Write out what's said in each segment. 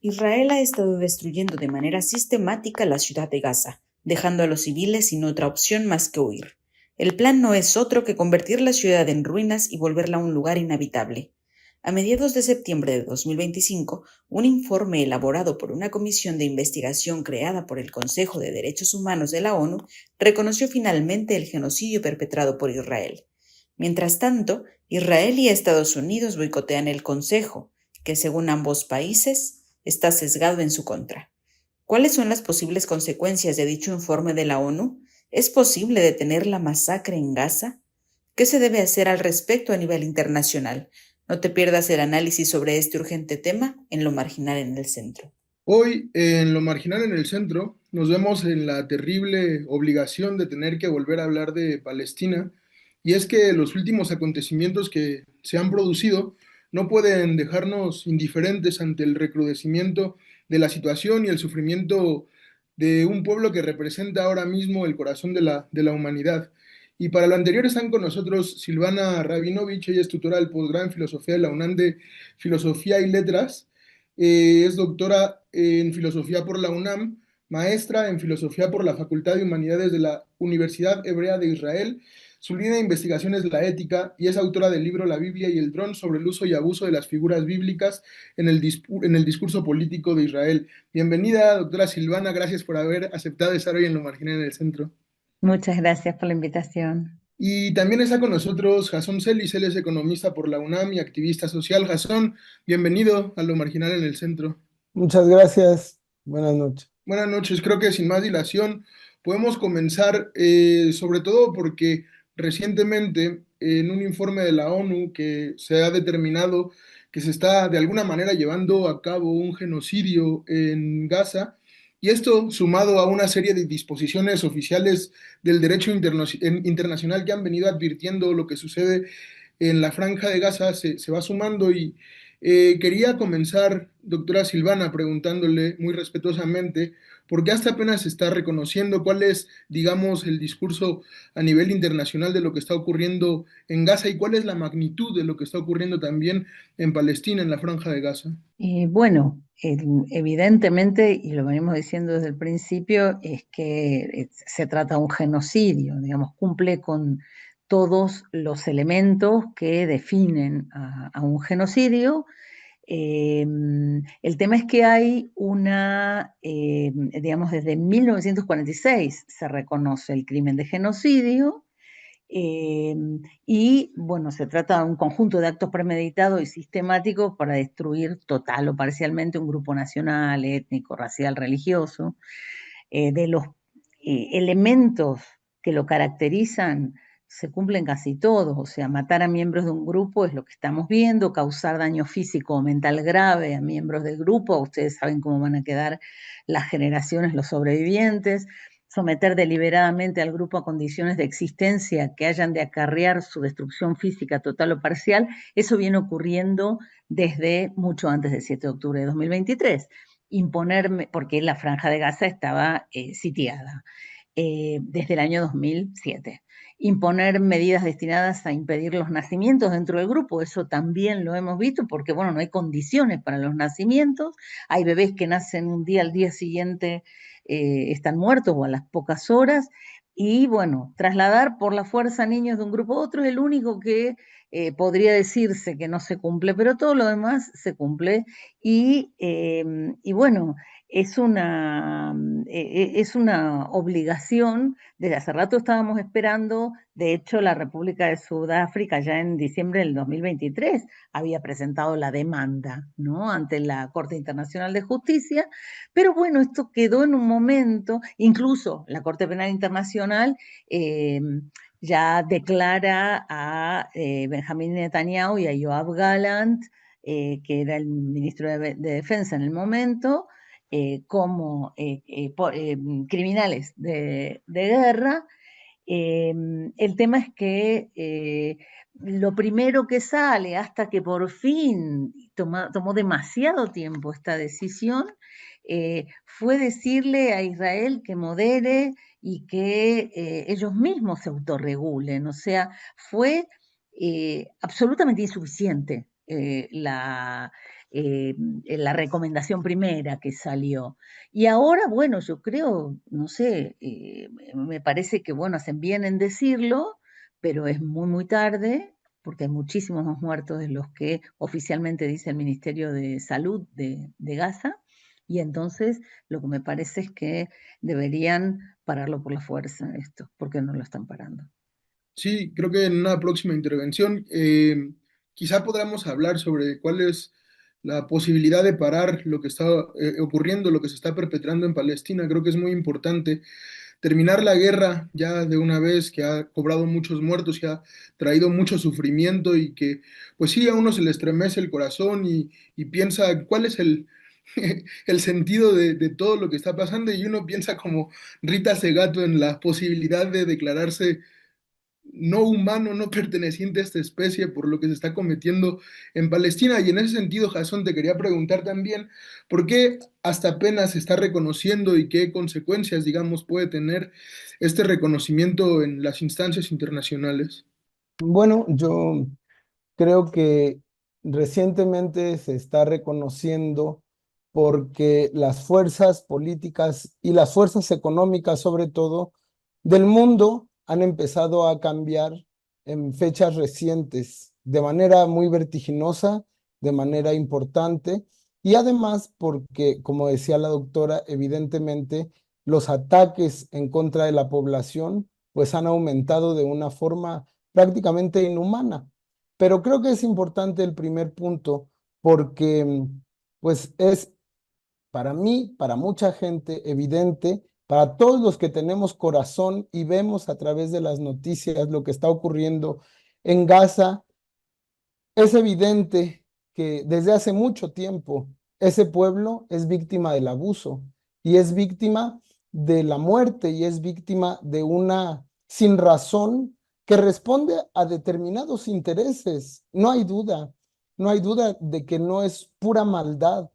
Israel ha estado destruyendo de manera sistemática la ciudad de Gaza, dejando a los civiles sin otra opción más que huir. El plan no es otro que convertir la ciudad en ruinas y volverla un lugar inhabitable. A mediados de septiembre de 2025, un informe elaborado por una comisión de investigación creada por el Consejo de Derechos Humanos de la ONU reconoció finalmente el genocidio perpetrado por Israel. Mientras tanto, Israel y Estados Unidos boicotean el Consejo, que según ambos países está sesgado en su contra. ¿Cuáles son las posibles consecuencias de dicho informe de la ONU? ¿Es posible detener la masacre en Gaza? ¿Qué se debe hacer al respecto a nivel internacional? No te pierdas el análisis sobre este urgente tema en Lo Marginal en el Centro. Hoy, en Lo Marginal en el Centro, nos vemos en la terrible obligación de tener que volver a hablar de Palestina, y es que los últimos acontecimientos que se han producido no pueden dejarnos indiferentes ante el recrudecimiento de la situación y el sufrimiento de un pueblo que representa ahora mismo el corazón de la humanidad. Y para lo anterior están con nosotros Silvana Rabinovich. Ella es tutora del posgrado en Filosofía de la UNAM de Filosofía y Letras. Es doctora en Filosofía por la UNAM, maestra en Filosofía por la Facultad de Humanidades de la Universidad Hebrea de Israel. Su línea de investigación es la ética y es autora del libro La Biblia y el dron sobre el uso y abuso de las figuras bíblicas en el discurso político de Israel. Bienvenida, doctora Silvana, gracias por haber aceptado estar hoy en Lo Marginal en el Centro. Muchas gracias por la invitación. Y también está con nosotros Jasón Celis. Él es economista por la UNAM y activista social. Jasón, bienvenido a Lo Marginal en el Centro. Muchas gracias. Buenas noches. Buenas noches. Creo que sin más dilación podemos comenzar, sobre todo porque recientemente en un informe de la ONU que se ha determinado que se está de alguna manera llevando a cabo un genocidio en Gaza, y esto sumado a una serie de disposiciones oficiales del derecho internacional que han venido advirtiendo lo que sucede en la Franja de Gaza, se va sumando. Y quería comenzar, doctora Silvana, preguntándole muy respetuosamente por qué hasta apenas se está reconociendo cuál es, digamos, el discurso a nivel internacional de lo que está ocurriendo en Gaza y cuál es la magnitud de lo que está ocurriendo también en Palestina, en la Franja de Gaza. Bueno, evidentemente, y lo venimos diciendo desde el principio, es que se trata de un genocidio, digamos, cumple con todos los elementos que definen a un genocidio. El tema es que hay digamos, desde 1946 se reconoce el crimen de genocidio. Y bueno, se trata de un conjunto de actos premeditados y sistemáticos para destruir total o parcialmente un grupo nacional, étnico, racial, religioso. De los elementos que lo caracterizan se cumplen casi todos, o sea, matar a miembros de un grupo es lo que estamos viendo, causar daño físico o mental grave a miembros del grupo, ustedes saben cómo van a quedar las generaciones, los sobrevivientes, someter deliberadamente al grupo a condiciones de existencia que hayan de acarrear su destrucción física total o parcial. Eso viene ocurriendo desde mucho antes del 7 de octubre de 2023. Imponerme, porque la Franja de Gaza estaba sitiada desde el año 2007. Imponer medidas destinadas a impedir los nacimientos dentro del grupo, eso también lo hemos visto, porque bueno, no hay condiciones para los nacimientos, hay bebés que nacen un día, al día siguiente están muertos o a las pocas horas, y bueno, trasladar por la fuerza niños de un grupo a otro es el único que podría decirse que no se cumple, pero todo lo demás se cumple, y bueno, es una obligación. Desde hace rato estábamos esperando. De hecho, la República de Sudáfrica ya en diciembre del 2023 había presentado la demanda, ¿no?, ante la Corte Internacional de Justicia, pero bueno, esto quedó en un momento. Incluso la Corte Penal Internacional ya declara a Benjamín Netanyahu y a Yoav Gallant, que era el ministro de Defensa en el momento, como criminales de guerra. El tema es que lo primero que sale, hasta que por fin tomó demasiado tiempo esta decisión, fue decirle a Israel que modere y que ellos mismos se autorregulen. O sea, fue absolutamente insuficiente la recomendación primera que salió. Y ahora, bueno, yo creo, no sé, me parece que, bueno, hacen bien en decirlo, pero es muy, muy tarde, porque hay muchísimos más muertos de los que oficialmente dice el Ministerio de Salud de Gaza, y entonces lo que me parece es que deberían pararlo por la fuerza esto, porque no lo están parando. Sí, creo que en una próxima intervención quizá podamos hablar sobre cuál es la posibilidad de parar lo que está ocurriendo, lo que se está perpetrando en Palestina. Creo que es muy importante terminar la guerra ya de una vez, que ha cobrado muchos muertos, que ha traído mucho sufrimiento y que, pues sí, a uno se le estremece el corazón y piensa cuál es el sentido de todo lo que está pasando y uno piensa como Rita Segato en la posibilidad de declararse no humano, no perteneciente a esta especie por lo que se está cometiendo en Palestina. Y en ese sentido, Jasón, te quería preguntar también, ¿por qué hasta apenas se está reconociendo y qué consecuencias, digamos, puede tener este reconocimiento en las instancias internacionales? Bueno, yo creo que recientemente se está reconociendo porque las fuerzas políticas y las fuerzas económicas, sobre todo, del mundo han empezado a cambiar en fechas recientes, de manera muy vertiginosa, de manera importante, y además porque, como decía la doctora, evidentemente los ataques en contra de la población pues han aumentado de una forma prácticamente inhumana. Pero creo que es importante el primer punto porque pues es para mí, para mucha gente, evidente, para todos los que tenemos corazón y vemos a través de las noticias lo que está ocurriendo en Gaza, es evidente que desde hace mucho tiempo ese pueblo es víctima del abuso y es víctima de la muerte y es víctima de una sinrazón que responde a determinados intereses. No hay duda, no hay duda de que no es pura maldad.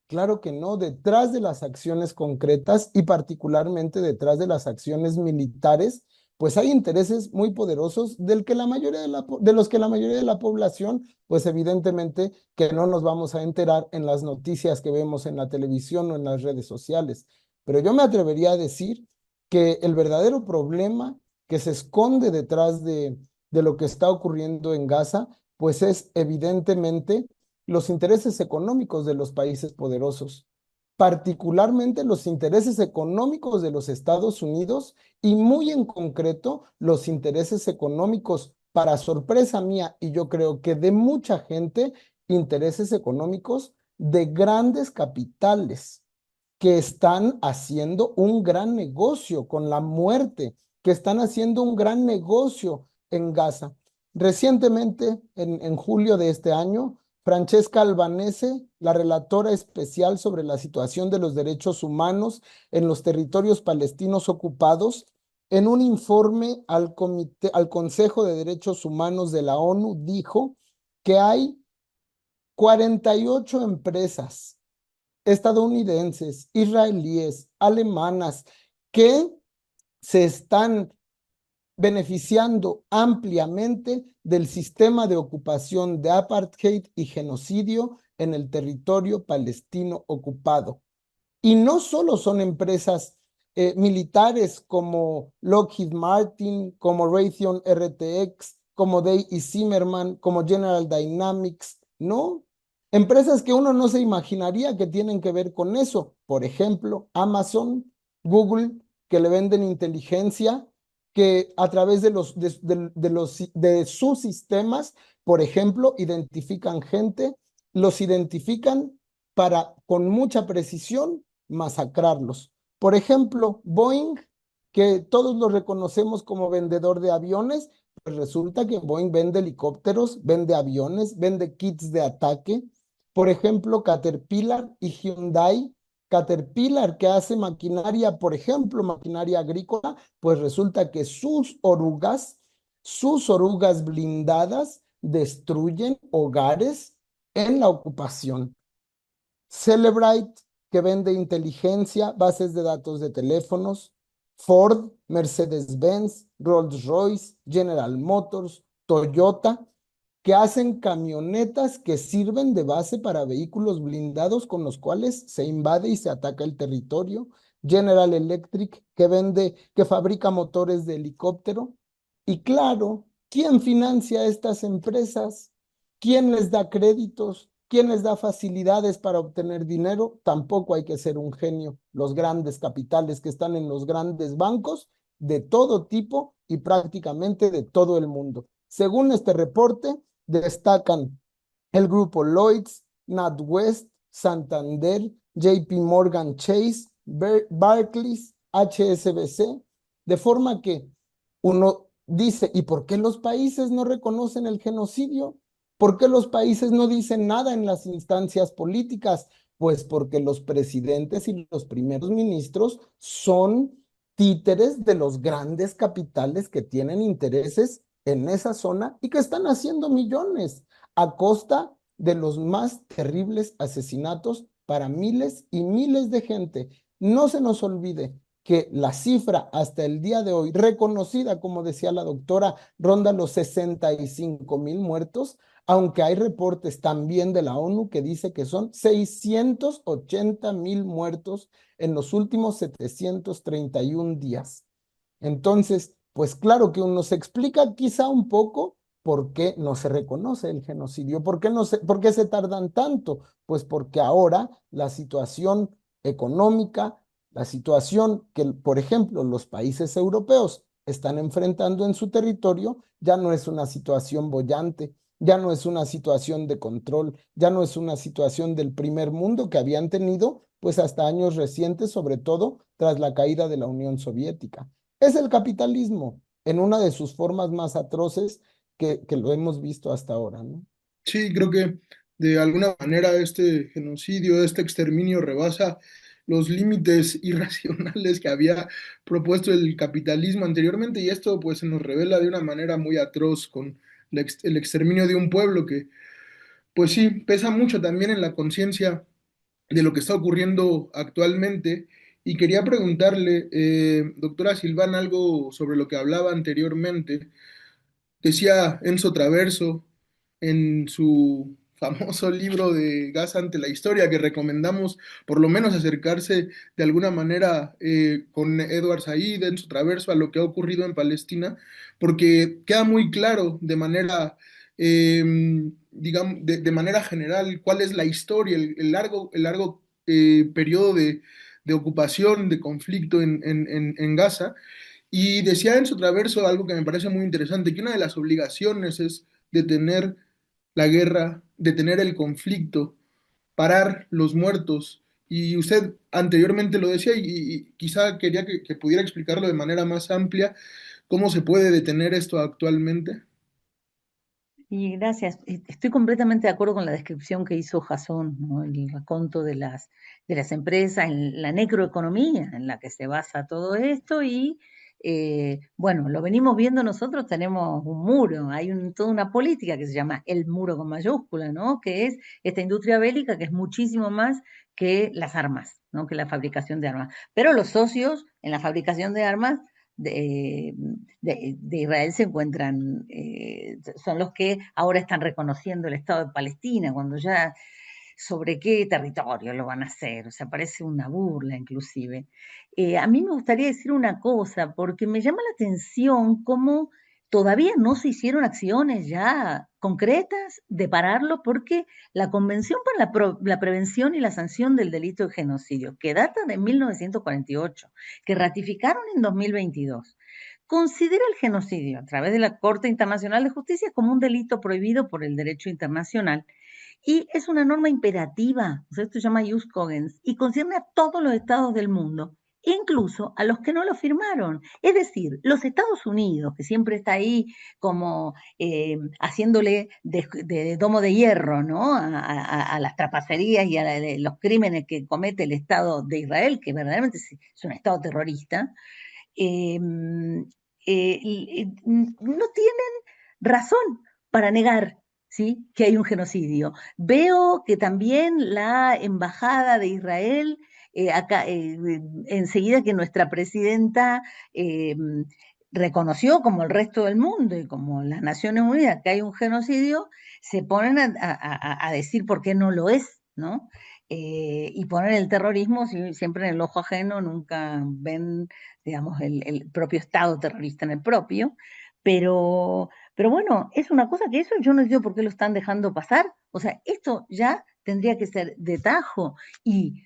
Claro que no, detrás de las acciones concretas y particularmente detrás de las acciones militares, pues hay intereses muy poderosos de los que la mayoría de la población, pues evidentemente que no nos vamos a enterar en las noticias que vemos en la televisión o en las redes sociales. Pero yo me atrevería a decir que el verdadero problema que se esconde detrás de lo que está ocurriendo en Gaza, pues es evidentemente los intereses económicos de los países poderosos, particularmente los intereses económicos de los Estados Unidos y muy en concreto los intereses económicos, para sorpresa mía y yo creo que de mucha gente, intereses económicos de grandes capitales que están haciendo un gran negocio con la muerte, que están haciendo un gran negocio en Gaza. Recientemente, en julio de este año, Francesca Albanese, la relatora especial sobre la situación de los derechos humanos en los territorios palestinos ocupados, en un informe al Consejo de Derechos Humanos de la ONU, dijo que hay 48 empresas estadounidenses, israelíes, alemanas, que se están beneficiando ampliamente del sistema de ocupación de apartheid y genocidio en el territorio palestino ocupado. Y no solo son empresas militares como Lockheed Martin, como Raytheon RTX, como Day y Zimmerman, como General Dynamics, no. Empresas que uno no se imaginaría que tienen que ver con eso. Por ejemplo, Amazon, Google, que le venden inteligencia, que a través de sus sistemas, por ejemplo, identifican gente, los identifican para, con mucha precisión, masacrarlos. Por ejemplo, Boeing, que todos lo reconocemos como vendedor de aviones, pues resulta que Boeing vende helicópteros, vende aviones, vende kits de ataque. Por ejemplo, Caterpillar y Hyundai, Caterpillar, que hace maquinaria, por ejemplo, maquinaria agrícola, pues resulta que sus orugas blindadas destruyen hogares en la ocupación. Cellebrite, que vende inteligencia, bases de datos de teléfonos. Ford, Mercedes-Benz, Rolls-Royce, General Motors, Toyota, que hacen camionetas que sirven de base para vehículos blindados con los cuales se invade y se ataca el territorio. General Electric, que fabrica motores de helicóptero. Y claro, ¿quién financia estas empresas? ¿Quién les da créditos? ¿Quién les da facilidades para obtener dinero? Tampoco hay que ser un genio. Los grandes capitales que están en los grandes bancos de todo tipo y prácticamente de todo el mundo. Según este reporte, destacan el grupo Lloyds, NatWest, Santander, JP Morgan Chase, Barclays, HSBC, de forma que uno dice, ¿y por qué los países no reconocen el genocidio? ¿Por qué los países no dicen nada en las instancias políticas? Pues porque los presidentes y los primeros ministros son títeres de los grandes capitales que tienen intereses en esa zona y que están haciendo millones a costa de los más terribles asesinatos para miles y miles de gente. No se nos olvide que la cifra hasta el día de hoy, reconocida, como decía la doctora, ronda los 65,000 muertos, aunque hay reportes también de la ONU que dice que son 680,000 muertos en los últimos 731 días. Entonces, pues claro que uno se explica quizá un poco por qué no se reconoce el genocidio, por qué se tardan tanto, pues porque ahora la situación económica, la situación que, por ejemplo, los países europeos están enfrentando en su territorio, ya no es una situación boyante, ya no es una situación de control, ya no es una situación del primer mundo que habían tenido, pues hasta años recientes, sobre todo tras la caída de la Unión Soviética. Es el capitalismo en una de sus formas más atroces que lo hemos visto hasta ahora, ¿no? Sí, creo que de alguna manera este genocidio, este exterminio rebasa los límites irracionales que había propuesto el capitalismo anteriormente y esto pues se nos revela de una manera muy atroz con el exterminio de un pueblo que pues sí pesa mucho también en la conciencia de lo que está ocurriendo actualmente. Y quería preguntarle, doctora Silván, algo sobre lo que hablaba anteriormente. Decía Enzo Traverso en su famoso libro de Gas ante la historia, que recomendamos por lo menos acercarse de alguna manera con Edward Said, Enzo Traverso, a lo que ha ocurrido en Palestina, porque queda muy claro de manera, eh, digamos, de manera general cuál es la historia, el largo periodo de ocupación, de conflicto en Gaza y decía en su traverso algo que me parece muy interesante, que una de las obligaciones es detener la guerra, detener el conflicto, parar los muertos. Y usted anteriormente lo decía y quizá quería que pudiera explicarlo de manera más amplia, cómo se puede detener esto actualmente. Y gracias. Estoy completamente de acuerdo con la descripción que hizo Jason, ¿no? El raconto de las empresas, en la necroeconomía en la que se basa todo esto y bueno, lo venimos viendo nosotros, tenemos un muro, toda una política que se llama el muro con mayúscula, ¿no? Que es esta industria bélica que es muchísimo más que las armas, ¿no? Que la fabricación de armas. Pero los socios en la fabricación de armas de, de Israel se encuentran, son los que ahora están reconociendo el Estado de Palestina, cuando ya sobre qué territorio lo van a hacer, o sea, parece una burla inclusive. A mí me gustaría decir una cosa, porque me llama la atención cómo todavía no se hicieron acciones ya concretas de pararlo, porque la Convención para la Prevención y la Sanción del Delito de Genocidio, que data de 1948, que ratificaron en 2022, considera el genocidio a través de la Corte Internacional de Justicia como un delito prohibido por el derecho internacional y es una norma imperativa, o sea, esto se llama jus cogens, y concierne a todos los estados del mundo, incluso a los que no lo firmaron. Es decir, los Estados Unidos, que siempre está ahí como haciéndole de domo de hierro, ¿no? A las trapacerías y a los crímenes que comete el Estado de Israel, que verdaderamente es un Estado terrorista, eh, no tienen razón para negar, ¿sí?, que hay un genocidio. Veo que también la embajada de Israel, acá, enseguida que nuestra presidenta reconoció, como el resto del mundo y como las Naciones Unidas, que hay un genocidio, se ponen a decir por qué no lo es, ¿no? Y poner el terrorismo siempre en el ojo ajeno, nunca ven, digamos, el propio Estado terrorista en el propio, pero bueno, es una cosa que eso yo no entiendo por qué lo están dejando pasar. O sea, esto ya tendría que ser de tajo y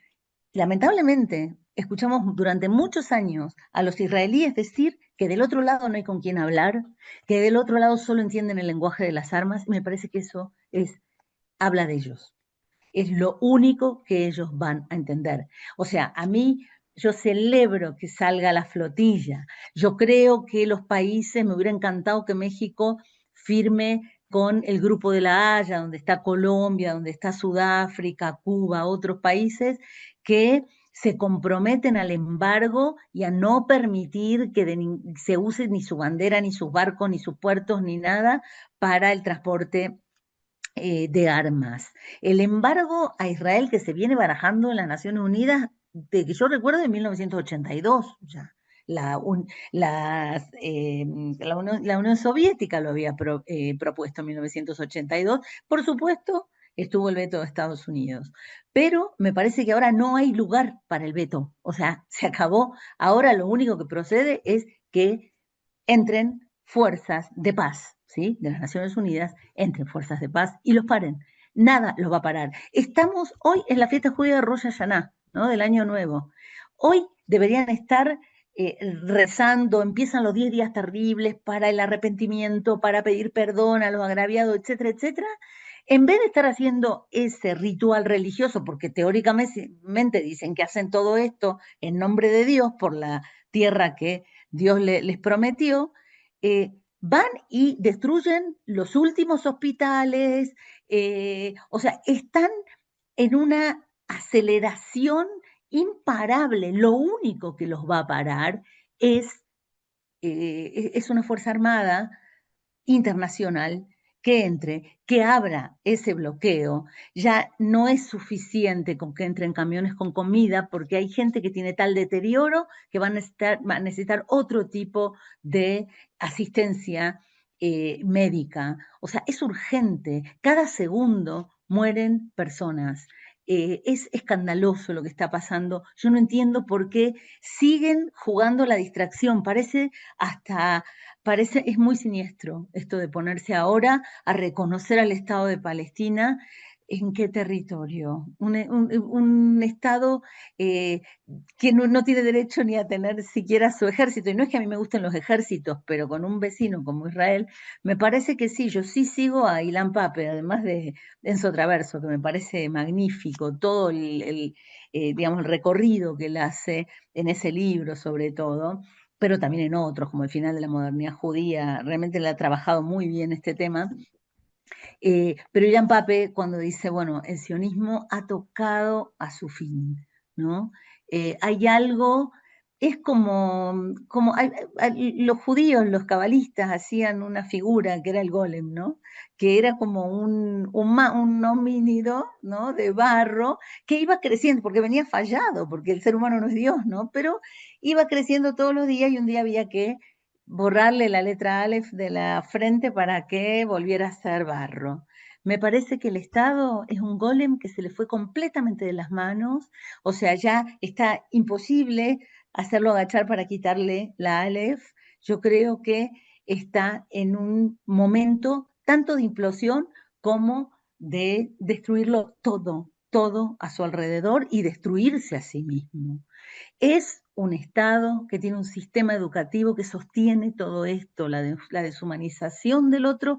lamentablemente escuchamos durante muchos años a los israelíes decir que del otro lado no hay con quién hablar, que del otro lado solo entienden el lenguaje de las armas, y me parece que eso habla de ellos. Es lo único que ellos van a entender. O sea, a mí, yo celebro que salga la flotilla. Yo creo que los países, me hubiera encantado que México firme con el Grupo de la Haya, donde está Colombia, donde está Sudáfrica, Cuba, otros países que se comprometen al embargo y a no permitir que se use ni su bandera, ni sus barcos, ni sus puertos, ni nada para el transporte de armas. El embargo a Israel que se viene barajando en las Naciones Unidas, de que yo recuerdo, de 1982 ya. La Unión Soviética lo había propuesto en 1982. Por supuesto, estuvo el veto de Estados Unidos. Pero me parece que ahora no hay lugar para el veto. O sea, se acabó. Ahora lo único que procede es que entren fuerzas de paz, ¿sí?, de las Naciones Unidas, entren fuerzas de paz y los paren. Nada los va a parar. Estamos hoy en la fiesta judía de Rosh Hashanah, ¿no?, del Año Nuevo. Hoy deberían estar rezando, empiezan los 10 días terribles para el arrepentimiento, para pedir perdón a los agraviados, etcétera, etcétera. En vez de estar haciendo ese ritual religioso, porque teóricamente dicen que hacen todo esto en nombre de Dios por la tierra que Dios les prometió, van y destruyen los últimos hospitales, o sea, están en una aceleración imparable. Lo único que los va a parar es una Fuerza Armada internacional que entre, que abra ese bloqueo. Ya no es suficiente con que entren camiones con comida, porque hay gente que tiene tal deterioro que va a necesitar otro tipo de asistencia médica. O sea, es urgente. Cada segundo mueren personas. Es escandaloso lo que está pasando. Yo no entiendo por qué siguen jugando la distracción. Es muy siniestro esto de ponerse ahora a reconocer al Estado de Palestina. ¿En qué territorio? Un Estado que no tiene derecho ni a tener siquiera su ejército. Y no es que a mí me gusten los ejércitos, pero con un vecino como Israel, me parece que sí. Yo sí sigo a Ilan Pappé, además de Enzo Traverso, que me parece magnífico todo digamos, el recorrido que él hace en ese libro, sobre todo, pero también en otros, como El final de la modernidad judía. Realmente le ha trabajado muy bien este tema. Pero Ilan Pappé, cuando dice, bueno, el sionismo ha tocado a su fin, ¿no? Hay algo, es como los judíos, los cabalistas, hacían una figura que era el golem, ¿no? Que era como un homínido, ¿no?, de barro, que iba creciendo, porque venía fallado, porque el ser humano no es Dios, ¿no? Pero iba creciendo todos los días y un día había que borrarle la letra Aleph de la frente para que volviera a ser barro. Me parece que el Estado es un golem que se le fue completamente de las manos, o sea, ya está imposible hacerlo agachar para quitarle la Aleph. Yo creo que está en un momento tanto de implosión como de destruirlo todo, todo a su alrededor y destruirse a sí mismo. Es un Estado que tiene un sistema educativo que sostiene todo esto, la deshumanización del otro,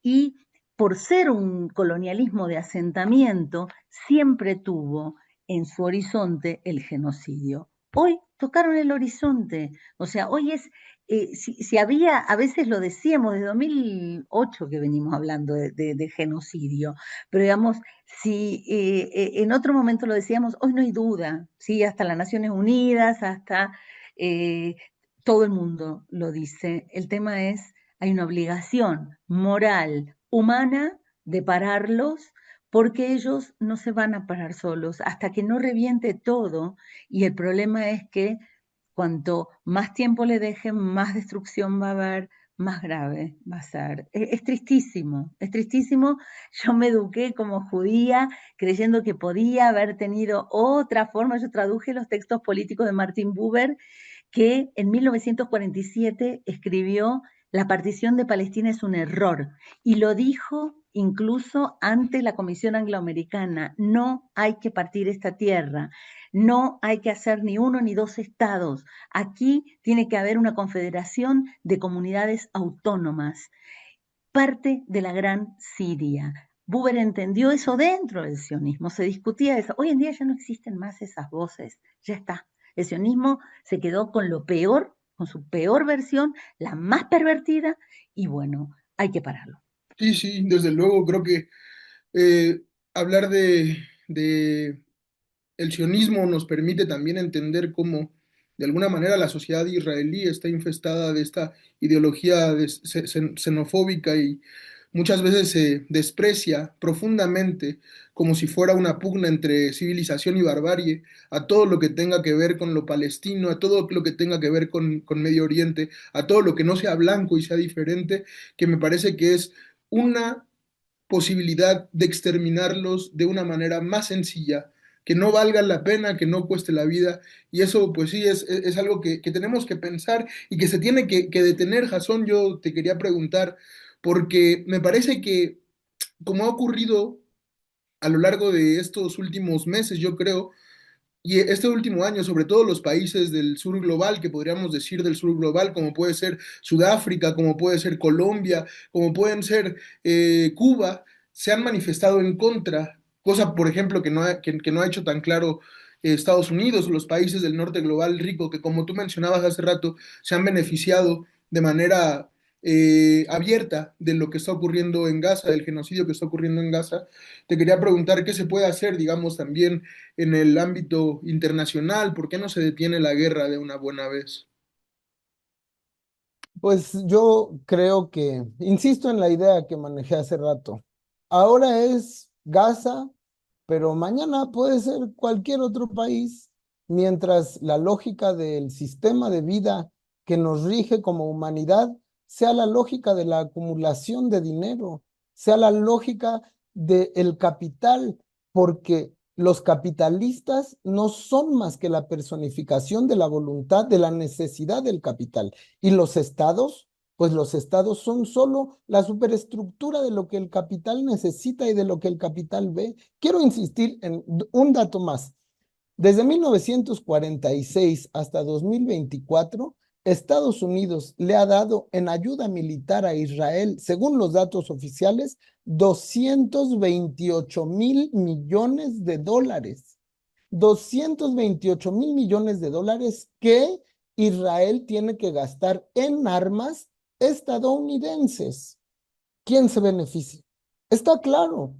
y por ser un colonialismo de asentamiento, siempre tuvo en su horizonte el genocidio. hoy tocaron el horizonte. O sea, hoy es, si había, a veces lo decíamos, desde 2008 que venimos hablando de genocidio, pero digamos, si en otro momento lo decíamos, hoy no hay duda, ¿sí? Hasta las Naciones Unidas, hasta eh, todo el mundo lo dice. El tema es, hay una obligación moral, humana, de pararlos, porque ellos no se van a parar solos hasta que no reviente todo. Y el problema es que cuanto más tiempo le dejen, más destrucción va a haber, más grave va a ser. Es tristísimo, es tristísimo. Yo me eduqué como judía creyendo que podía haber tenido otra forma. Yo traduje los textos políticos de Martin Buber, que en 1947 escribió: la partición de Palestina es un error, y lo dijo incluso ante la Comisión Angloamericana: no hay que partir esta tierra, no hay que hacer ni uno ni dos estados, aquí tiene que haber una confederación de comunidades autónomas, parte de la Gran Siria. Buber entendió eso dentro del sionismo, se discutía eso. Hoy en día ya no existen más esas voces, ya está. El sionismo se quedó con lo peor, con su peor versión, la más pervertida, y bueno, hay que pararlo. Sí, sí, desde luego creo que hablar de el sionismo nos permite también entender cómo, de alguna manera, la sociedad israelí está infestada de esta ideología xenofóbica y muchas veces se desprecia profundamente, como si fuera una pugna entre civilización y barbarie, a todo lo que tenga que ver con lo palestino, a todo lo que tenga que ver con Medio Oriente, a todo lo que no sea blanco y sea diferente, que me parece que es una posibilidad de exterminarlos de una manera más sencilla, que no valga la pena, que no cueste la vida. Y eso, pues sí, es algo que tenemos que pensar y que se tiene que detener. Jasón, yo te quería preguntar, porque me parece que, como ha ocurrido a lo largo de estos últimos meses, yo creo, y este último año, sobre todo los países del sur global, que podríamos decir del sur global, como puede ser Sudáfrica, como puede ser Colombia, como pueden ser Cuba, se han manifestado en contra, cosa, por ejemplo, que no ha hecho tan claro Estados Unidos, los países del norte global rico, que como tú mencionabas hace rato, se han beneficiado de manera abierta de lo que está ocurriendo en Gaza, del genocidio que está ocurriendo en Gaza. Te quería preguntar qué se puede hacer, digamos, también en el ámbito internacional, ¿por qué no se detiene la guerra de una buena vez? Pues yo creo que, insisto en la idea que manejé hace rato, ahora es Gaza, pero mañana puede ser cualquier otro país, mientras la lógica del sistema de vida que nos rige como humanidad sea la lógica de la acumulación de dinero, sea la lógica del capital, porque los capitalistas no son más que la personificación de la voluntad, de la necesidad del capital. Y los estados, pues los estados son solo la superestructura de lo que el capital necesita y de lo que el capital ve. Quiero insistir en un dato más. Desde 1946 hasta 2024, Estados Unidos le ha dado en ayuda militar a Israel, según los datos oficiales, 228.000 millones de dólares. 228.000 millones de dólares que Israel tiene que gastar en armas estadounidenses. ¿Quién se beneficia? Está claro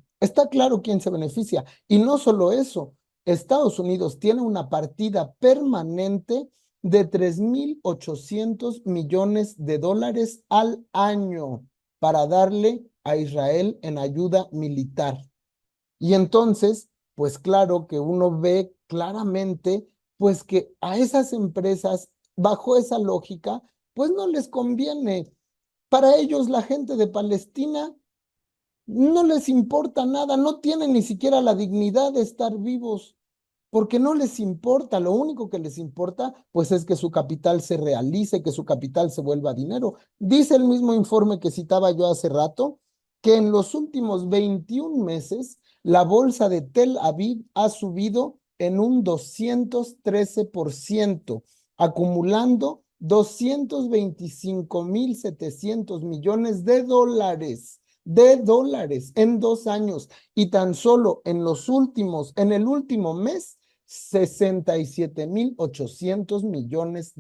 quién se beneficia. Y no solo eso, Estados Unidos tiene una partida permanente de 3.800 millones de dólares al año para darle a Israel en ayuda militar. Y entonces, pues claro que uno ve claramente, pues que a esas empresas, bajo esa lógica, pues no les conviene. Para ellos, la gente de Palestina no les importa nada, no tienen ni siquiera la dignidad de estar vivos, porque no les importa, lo único que les importa, pues es que su capital se realice, que su capital se vuelva dinero. Dice el mismo informe que citaba yo hace rato, que en los últimos 21 meses, la bolsa de Tel Aviv ha subido en un 213%, acumulando 225.700 millones de dólares en 2 años. Y tan solo en el último mes, $67.800 millones.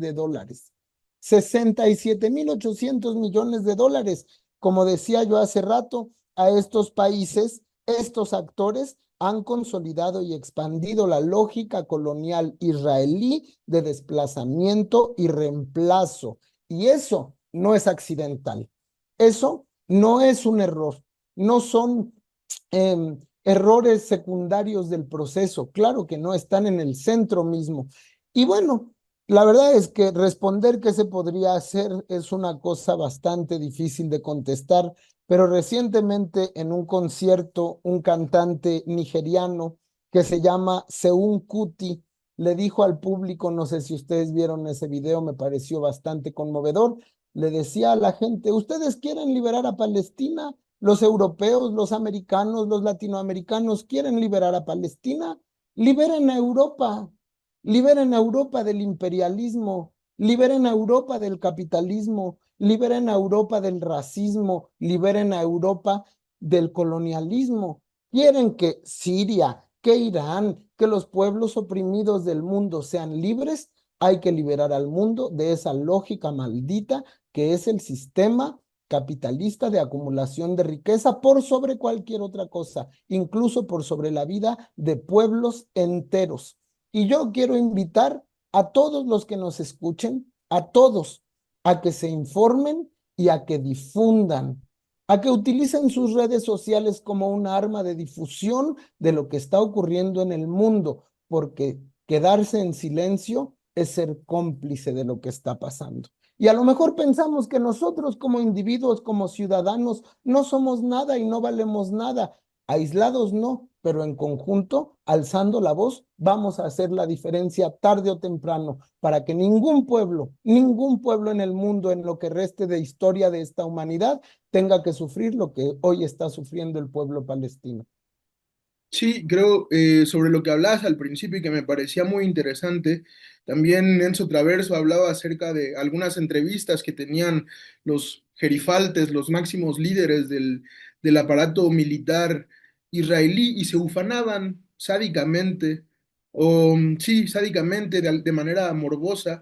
$67.800 millones. Como decía yo hace rato, a estos países, estos actores han consolidado y expandido la lógica colonial israelí de desplazamiento y reemplazo. Y eso no es accidental. Eso no es un error. No son errores secundarios del proceso. Claro que no, están en el centro mismo. Y bueno, la verdad es que responder qué se podría hacer es una cosa bastante difícil de contestar, pero recientemente en un concierto, un cantante nigeriano que se llama Seun Kuti le dijo al público, no sé si ustedes vieron ese video, me pareció bastante conmovedor, le decía a la gente, ¿ustedes quieren liberar a Palestina? Los europeos, los americanos, los latinoamericanos quieren liberar a Palestina. Liberen a Europa, liberen a Europa del imperialismo, liberen a Europa del capitalismo, liberen a Europa del racismo, liberen a Europa del colonialismo. Quieren que Siria, que Irán, que los pueblos oprimidos del mundo sean libres. Hay que liberar al mundo de esa lógica maldita que es el sistema capitalista de acumulación de riqueza por sobre cualquier otra cosa, incluso por sobre la vida de pueblos enteros. Y yo quiero invitar a todos los que nos escuchen, a todos, a que se informen y a que difundan, a que utilicen sus redes sociales como un arma de difusión de lo que está ocurriendo en el mundo, porque quedarse en silencio es ser cómplice de lo que está pasando. Y a lo mejor pensamos que nosotros como individuos, como ciudadanos, no somos nada y no valemos nada. Aislados no, pero en conjunto, alzando la voz, vamos a hacer la diferencia tarde o temprano para que ningún pueblo en el mundo, en lo que reste de historia de esta humanidad, tenga que sufrir lo que hoy está sufriendo el pueblo palestino. Sí, creo sobre lo que hablabas al principio y que me parecía muy interesante. También Enzo Traverso hablaba acerca de algunas entrevistas que tenían los gerifaltes, los máximos líderes del aparato militar israelí y se ufanaban sádicamente, o sí, sádicamente, de manera morbosa,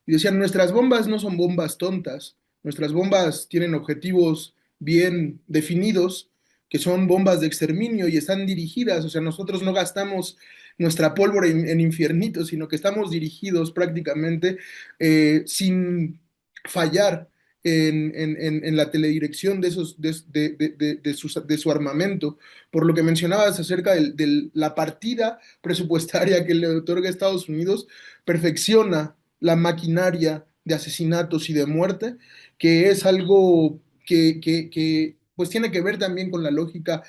y decían, nuestras bombas no son bombas tontas, nuestras bombas tienen objetivos bien definidos que son bombas de exterminio y están dirigidas, o sea, nosotros no gastamos nuestra pólvora en infiernitos, sino que estamos dirigidos prácticamente sin fallar en la teledirección de, esos, de su armamento, por lo que mencionabas acerca de la partida presupuestaria que le otorga Estados Unidos, perfecciona la maquinaria de asesinatos y de muerte, que es algo que pues tiene que ver también con la lógica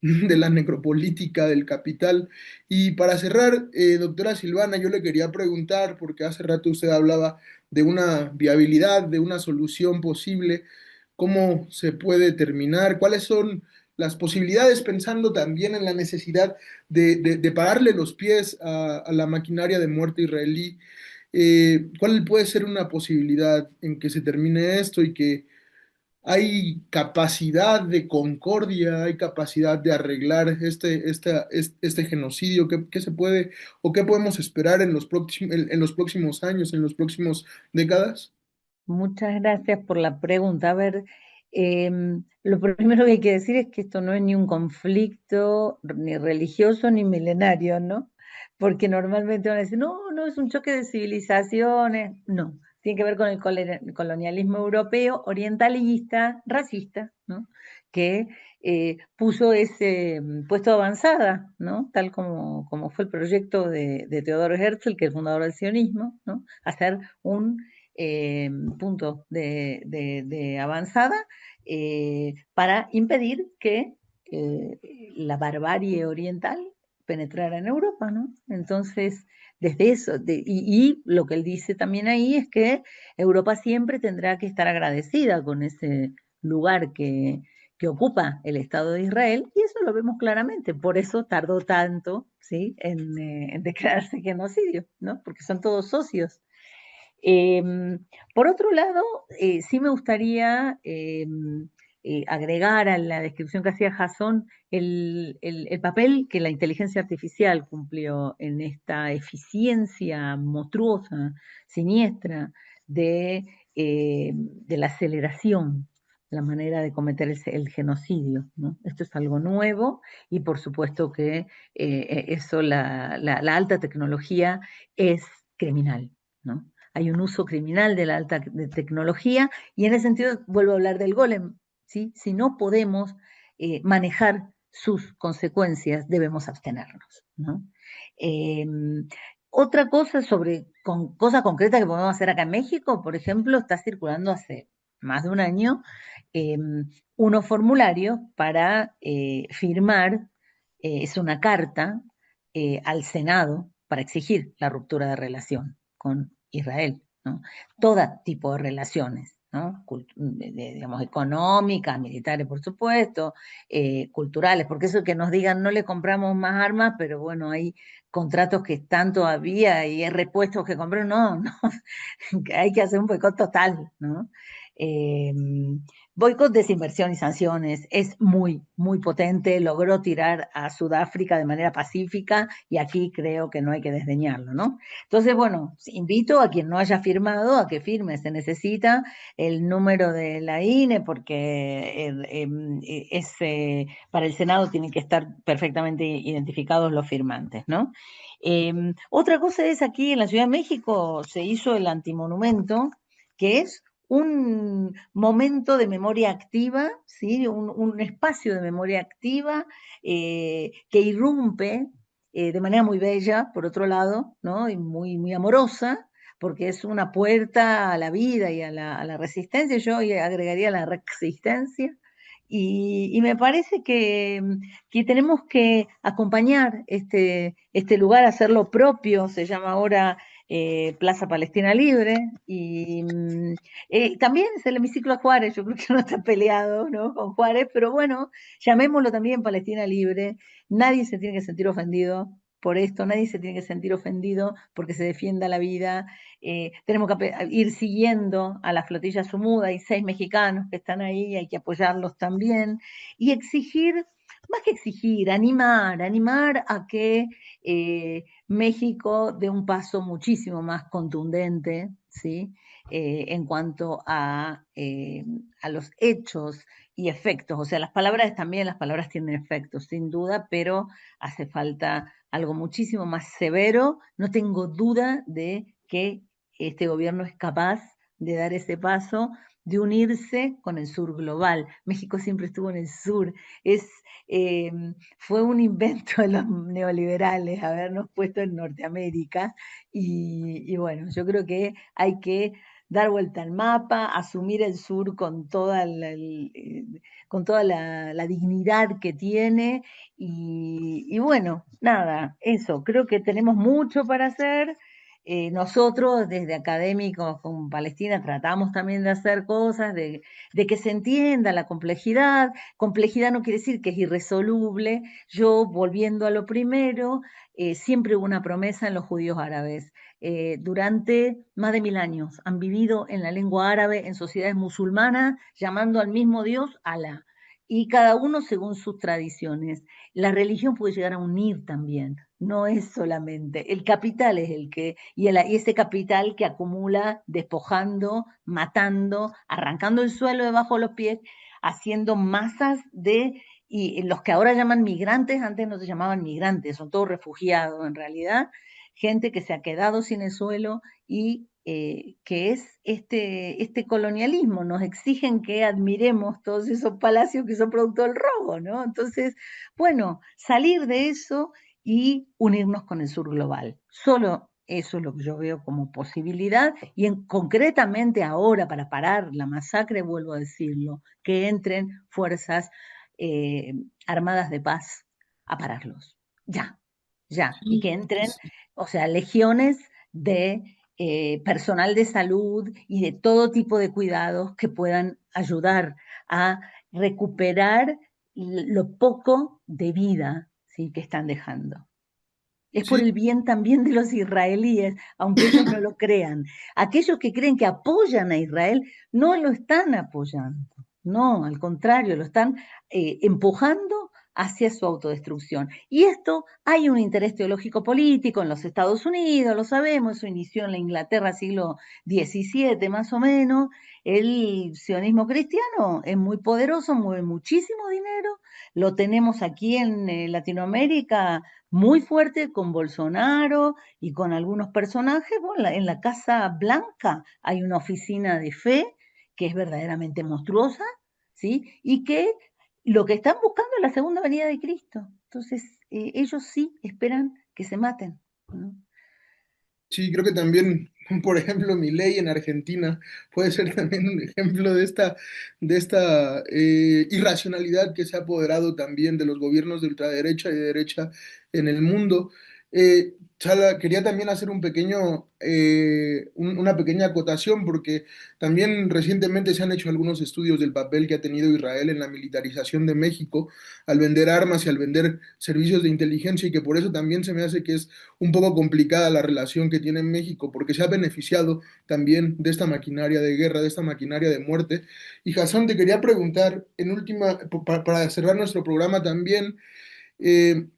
de la necropolítica del capital. Y para cerrar, doctora Silvana, yo le quería preguntar, porque hace rato usted hablaba de una viabilidad, de una solución posible, ¿cómo se puede terminar? ¿Cuáles son las posibilidades, pensando también en la necesidad de pararle los pies a la maquinaria de muerte israelí? ¿Cuál puede ser una posibilidad en que se termine esto y que hay capacidad de concordia, hay capacidad de arreglar este genocidio? ¿Qué se puede o qué podemos esperar en los próximos años, en los próximos décadas? Muchas gracias por la pregunta. A ver, lo primero que hay que decir es que esto no es ni un conflicto ni religioso ni milenario, ¿no? Porque normalmente van a decir, no, no es un choque de civilizaciones. No, tiene que ver con el colonialismo europeo, orientalista, racista, ¿no? Que puso ese puesto de avanzada, ¿no? Tal como fue el proyecto de Theodor Herzl, que es el fundador del sionismo, ¿no? Hacer un punto de avanzada para impedir que la barbarie oriental penetrara en Europa, ¿no? Entonces, desde eso, y lo que él dice también ahí es que Europa siempre tendrá que estar agradecida con ese lugar que ocupa el Estado de Israel, y eso lo vemos claramente, por eso tardó tanto, ¿sí? en declararse genocidio, ¿no? Porque son todos socios. Por otro lado, sí me gustaría agregar a la descripción que hacía Jason el papel que la inteligencia artificial cumplió en esta eficiencia monstruosa, siniestra, de la aceleración, la manera de cometer el genocidio, ¿no? Esto es algo nuevo y por supuesto que eso, la alta tecnología es criminal, ¿no? Hay un uso criminal de la alta tecnología y en ese sentido vuelvo a hablar del golem, ¿sí? Si no podemos manejar sus consecuencias, debemos abstenernos, ¿no? Eh, Otra cosa cosa concreta que podemos hacer acá en México, por ejemplo, está circulando hace más de un año eh, unos formularios para firmar, es una carta al Senado para exigir la ruptura de relación con Israel, ¿no? Todo tipo de relaciones, ¿no? Digamos, económicas, militares, por supuesto, culturales, porque eso que nos digan no le compramos más armas, pero bueno, hay contratos que están todavía y hay repuestos que comprar, no, no, hay que hacer un boicot total, ¿no? Eh, Boicot, desinversión y sanciones es muy, muy potente, logró tirar a Sudáfrica de manera pacífica y aquí creo que no hay que desdeñarlo, ¿no? Entonces, bueno, invito a quien no haya firmado a que firme, se necesita el número de la INE porque para el Senado tienen que estar perfectamente identificados los firmantes, ¿no? Otra cosa es aquí en la Ciudad de México se hizo el antimonumento, que es un momento de memoria activa, ¿sí? Un espacio de memoria activa que irrumpe de manera muy bella, por otro lado, ¿no? Y muy, muy amorosa, porque es una puerta a la vida y a la resistencia, yo agregaría la resistencia, y me parece que tenemos que acompañar este lugar, hacerlo propio, se llama ahora Plaza Palestina Libre, y también es el hemiciclo a Juárez, yo creo que no está peleado, ¿no? Con Juárez, pero bueno, llamémoslo también Palestina Libre, nadie se tiene que sentir ofendido por esto, nadie se tiene que sentir ofendido porque se defienda la vida, tenemos que ir siguiendo a la flotilla Sumuda, hay 6 mexicanos que están ahí, hay que apoyarlos también, y exigir, más que exigir, animar a que México dé un paso muchísimo más contundente, ¿sí? En cuanto a los hechos y efectos, o sea, las palabras también, las palabras tienen efectos, sin duda, pero hace falta algo muchísimo más severo. No tengo duda de que este gobierno es capaz de dar ese paso, de unirse con el sur global. México siempre estuvo en el sur, eh, fue un invento de los neoliberales habernos puesto en Norteamérica y bueno, yo creo que hay que dar vuelta al mapa, asumir el sur con toda la dignidad que tiene y bueno, nada, eso, creo que tenemos mucho para hacer. Nosotros desde académicos con Palestina tratamos también de hacer cosas, de que se entienda la complejidad. Complejidad no quiere decir que es irresoluble. Yo, volviendo a lo primero, siempre hubo una promesa en los judíos árabes. Durante más de 1000 años han vivido en la lengua árabe, en sociedades musulmanas, llamando al mismo Dios Alá, y cada uno según sus tradiciones. La religión puede llegar a unir también, no es solamente, el capital es y ese capital que acumula despojando, matando, arrancando el suelo debajo de los pies, haciendo masas y los que ahora llaman migrantes, antes no se llamaban migrantes, son todos refugiados en realidad, gente que se ha quedado sin el suelo y que es este colonialismo, nos exigen que admiremos todos esos palacios que son producto del robo, ¿no? Entonces, bueno, salir de eso y unirnos con el sur global. Solo eso es lo que yo veo como posibilidad y concretamente ahora para parar la masacre, vuelvo a decirlo, que entren fuerzas armadas de paz a pararlos. Ya, ya. Y que entren, o sea, legiones de personal de salud y de todo tipo de cuidados que puedan ayudar a recuperar lo poco de vida, ¿sí?, que están dejando. Es por Sí, el bien también de los israelíes, aunque ellos no lo crean. Aquellos que creen que apoyan a Israel no lo están apoyando. No, al contrario, lo están empujando hacia su autodestrucción. Y esto, hay un interés teológico político en los Estados Unidos, lo sabemos, eso inició en la Inglaterra siglo XVII más o menos. El sionismo cristiano es muy poderoso, mueve muchísimo dinero, lo tenemos aquí en Latinoamérica muy fuerte con Bolsonaro y con algunos personajes. Bueno, en la Casa Blanca hay una oficina de fe que es verdaderamente monstruosa, ¿sí? Y que lo que están buscando es la segunda venida de Cristo. Entonces, ellos sí esperan que se maten, ¿no? Sí, creo que también, por ejemplo, Milei en Argentina puede ser también un ejemplo de esta irracionalidad que se ha apoderado también de los gobiernos de ultraderecha y de derecha en el mundo. Chala, quería también hacer una pequeña acotación porque también recientemente se han hecho algunos estudios del papel que ha tenido Israel en la militarización de México al vender armas y al vender servicios de inteligencia y que por eso también se me hace que es un poco complicada la relación que tiene México, porque se ha beneficiado también de esta maquinaria de guerra, de esta maquinaria de muerte. Y Hassan, te quería preguntar, en última, para cerrar nuestro programa también, eh,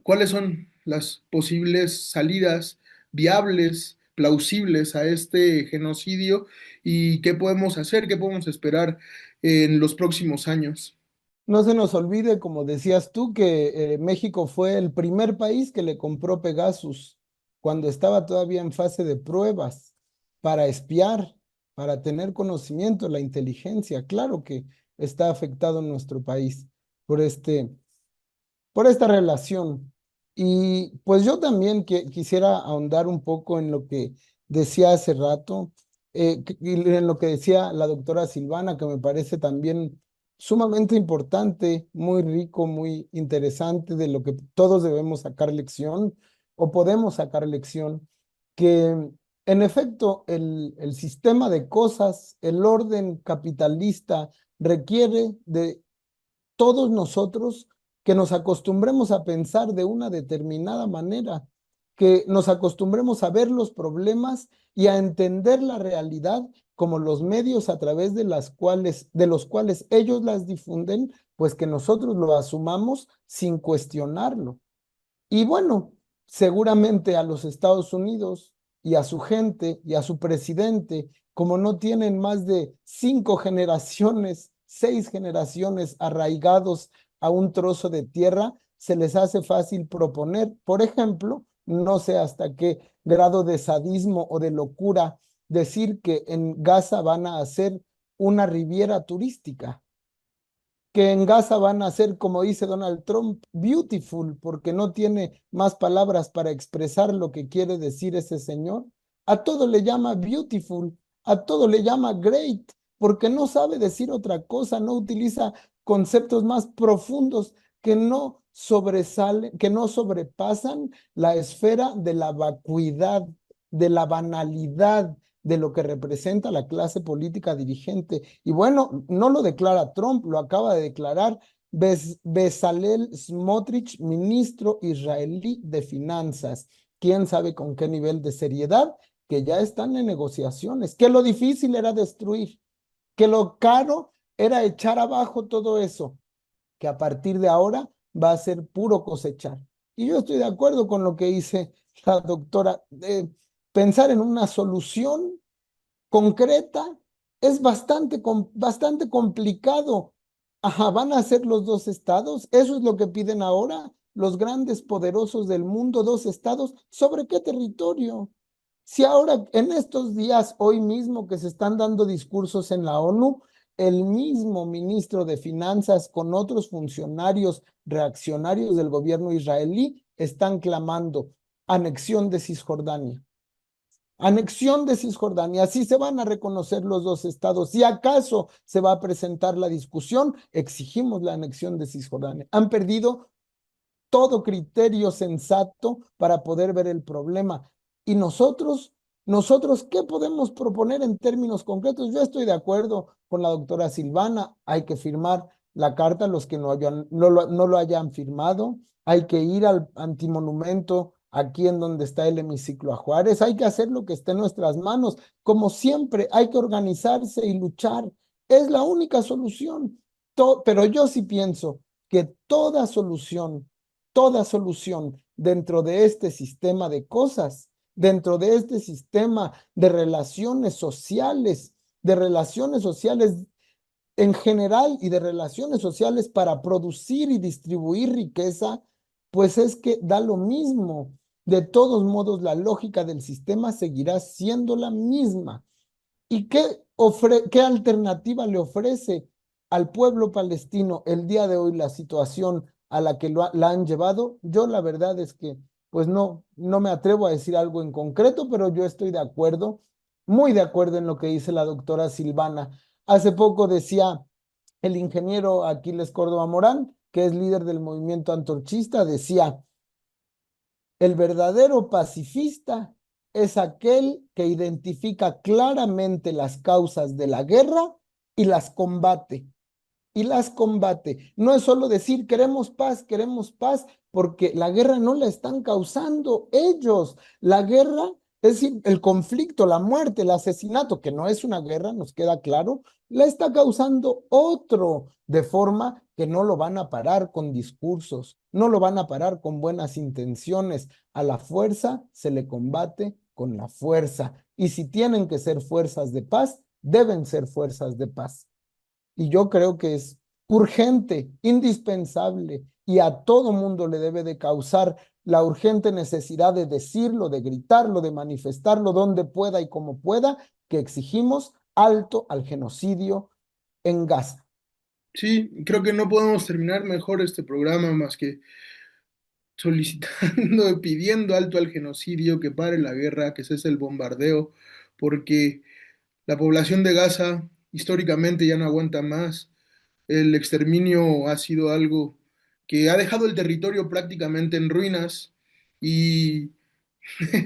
¿cuáles son las posibles salidas viables, plausibles a este genocidio y qué podemos hacer, qué podemos esperar en los próximos años? No se nos olvide, como decías tú, que México fue el primer país que le compró Pegasus cuando estaba todavía en fase de pruebas para espiar, para tener conocimiento, la inteligencia. Claro que está afectado en nuestro país por por esta relación. Y pues yo también quisiera ahondar un poco en lo que decía hace rato, y en lo que decía la doctora Silvana, que me parece también sumamente importante, muy rico, muy interesante, de lo que todos debemos sacar lección o podemos sacar lección, que en efecto el sistema de cosas, el orden capitalista requiere de todos nosotros que nos acostumbremos a pensar de una determinada manera, que nos acostumbremos a ver los problemas y a entender la realidad como los medios a través de los cuales ellos las difunden, pues que nosotros lo asumamos sin cuestionarlo. Y bueno, seguramente a los Estados Unidos y a su gente y a su presidente, como no tienen más de 5 generaciones, 6 generaciones arraigados a un trozo de tierra, se les hace fácil proponer, por ejemplo, no sé hasta qué grado de sadismo o de locura, decir que en Gaza van a hacer una riviera turística, que en Gaza van a ser, como dice Donald Trump, beautiful, porque no tiene más palabras para expresar lo que quiere decir ese señor. A todo le llama beautiful, a todo le llama great, porque no sabe decir otra cosa, no utiliza conceptos más profundos que no sobresalen, que no sobrepasan la esfera de la vacuidad, de la banalidad, de lo que representa la clase política dirigente. Y bueno, no lo declara Trump, lo acaba de declarar Bezalel Smotrich, ministro israelí de Finanzas. ¿Quién sabe con qué nivel de seriedad? Que ya están en negociaciones, que lo difícil era destruir, que lo caro era echar abajo todo eso, que a partir de ahora va a ser puro cosechar. Y yo estoy de acuerdo con lo que dice la doctora. Pensar en una solución concreta es bastante complicado. Ajá, van a ser los 2 estados. Eso es lo que piden ahora los grandes poderosos del mundo, 2 estados. ¿Sobre qué territorio? Si ahora, en estos días, hoy mismo que se están dando discursos en la ONU, el mismo ministro de Finanzas con otros funcionarios reaccionarios del gobierno israelí están clamando anexión de Cisjordania. Anexión de Cisjordania, así se van a reconocer los 2 estados. Si acaso se va a presentar la discusión, exigimos la anexión de Cisjordania. Han perdido todo criterio sensato para poder ver el problema. Y nosotros, ¿qué podemos proponer en términos concretos? Yo estoy de acuerdo con la doctora Silvana, hay que firmar la carta, los que no lo hayan firmado, hay que ir al antimonumento aquí en donde está el hemiciclo a Juárez, hay que hacer lo que esté en nuestras manos, como siempre, hay que organizarse y luchar, Es la única solución. Pero yo sí pienso que toda solución dentro de este sistema de cosas, dentro de este sistema de relaciones sociales en general y de relaciones sociales para producir y distribuir riqueza, pues es que da lo mismo. De todos modos, la lógica del sistema seguirá siendo la misma. ¿Y qué alternativa le ofrece al pueblo palestino el día de hoy la situación a la que la han llevado? Yo la verdad es que pues no me atrevo a decir algo en concreto, pero yo estoy de acuerdo, muy de acuerdo en lo que dice la doctora Silvana. Hace poco decía el ingeniero Aquiles Córdoba Morán, que es líder del movimiento antorchista, decía: el verdadero pacifista es aquel que identifica claramente las causas de la guerra y las combate. Y las combate. No es solo decir queremos paz, porque la guerra no la están causando ellos. La guerra, es decir, el conflicto, la muerte, el asesinato, que no es una guerra, nos queda claro, la está causando otro, de forma que no lo van a parar con discursos, no lo van a parar con buenas intenciones. A la fuerza se le combate con la fuerza. Y si tienen que ser fuerzas de paz, deben ser fuerzas de paz. Y yo creo que es urgente, indispensable, y a todo mundo le debe de causar la urgente necesidad de decirlo, de gritarlo, de manifestarlo donde pueda y como pueda, que exigimos alto al genocidio en Gaza. Sí, creo que no podemos terminar mejor este programa más que solicitando, pidiendo alto al genocidio, que pare la guerra, que cese el bombardeo, porque la población de Gaza históricamente ya no aguanta más. El exterminio ha sido algo que ha dejado el territorio prácticamente en ruinas y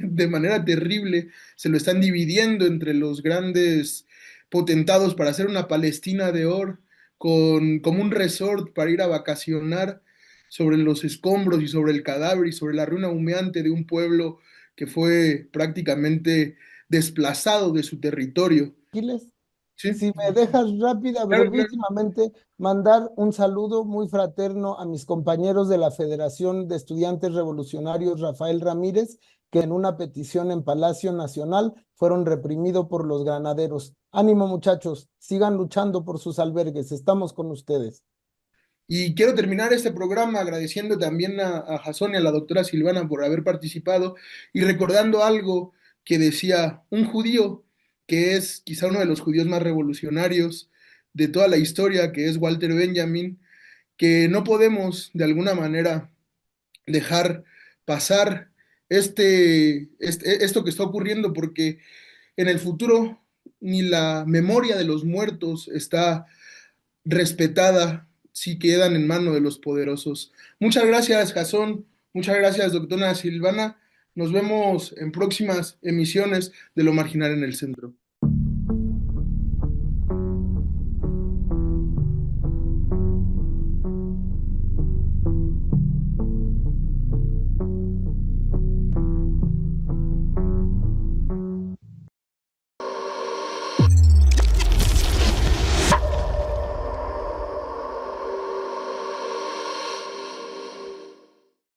de manera terrible se lo están dividiendo entre los grandes potentados para hacer una Palestina de oro con como un resort para ir a vacacionar sobre los escombros y sobre el cadáver y sobre la ruina humeante de un pueblo que fue prácticamente desplazado de su territorio. Aquiles, ¿Sí? si me dejas rápida, Claro, claro. brevísimamente, mandar un saludo muy fraterno a mis compañeros de la Federación de Estudiantes Revolucionarios Rafael Ramírez, que en una petición en Palacio Nacional fueron reprimidos por los granaderos. Ánimo, muchachos, sigan luchando por sus albergues, estamos con ustedes. Y quiero terminar este programa agradeciendo también a Jasón y a la doctora Silvana por haber participado y recordando algo que decía un judío que es quizá uno de los judíos más revolucionarios de toda la historia, que es Walter Benjamin, que no podemos de alguna manera dejar pasar esto que está ocurriendo porque en el futuro ni la memoria de los muertos está respetada si quedan en manos de los poderosos. Muchas gracias, Jasón. Muchas gracias, doctora Silvana. Nos vemos en próximas emisiones de Lo Marginal en el Centro.